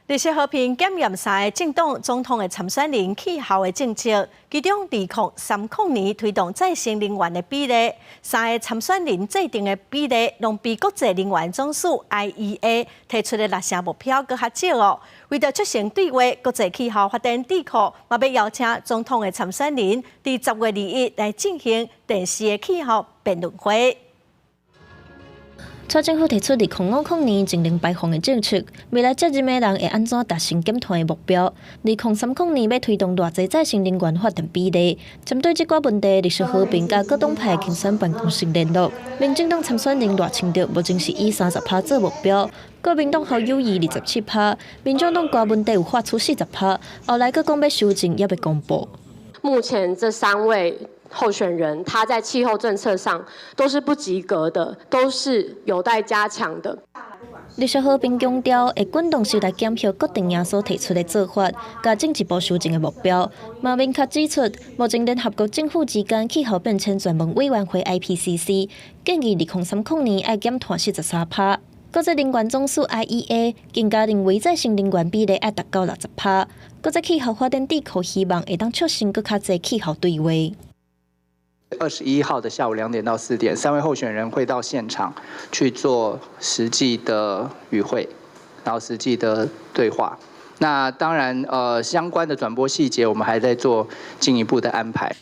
绿色和平检验3个政党总统的参选人气候的政策，其中2030年推动再生能源的比例，3个参选人制定的比例，拢比国际能源总署 IEA 提出的6项目标搁较少哦。为着促成对话，国际气候发展智库嘛要邀请总统的参选人，伫10月2日来进行电视的气候辩论会。 蔡政府提出2050年净零排放的政策，未来责任的人会安怎达成减碳的目标？2030年要推动偌济再生能源发电比例。针对这寡问题，绿色和平甲各党派竞选办公室联络，民进党参选人赖清德目前是以30%做目标，国民党侯友宜27%，民众党寡问题有画出40%，后来佫讲要修正，也要公布。目前这3位 候选人他在气候政策上都是不及格的，都是有待加强的。绿色和平强调，会滚动式来检核各阵营所提出的做法，加进一步修正的目标。马明确指出，目前联合国政府之间气候变迁专门委员会 IPCC 建议2030年要减碳43%。 国际能源总署 IEA 更加认为再生能源比例要达到60%。国际气候发展智库希望会当促成更较侪气候对话。 21号的下午2点到4点，3位候选人会到现场去做实际的与会，然后实际的对话。那当然，相关的转播细节我们还在做进一步的安排。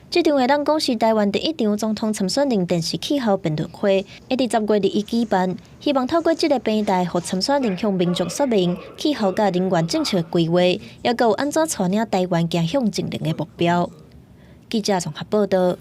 这场会当讲是台湾第1场总统参选人电视气候辩论会，会伫10月2日举办，希望透过这个平台，互参选人向民众说明气候甲能源政策的规划，也有安怎带领台湾走向净零的目标。记者综合报道。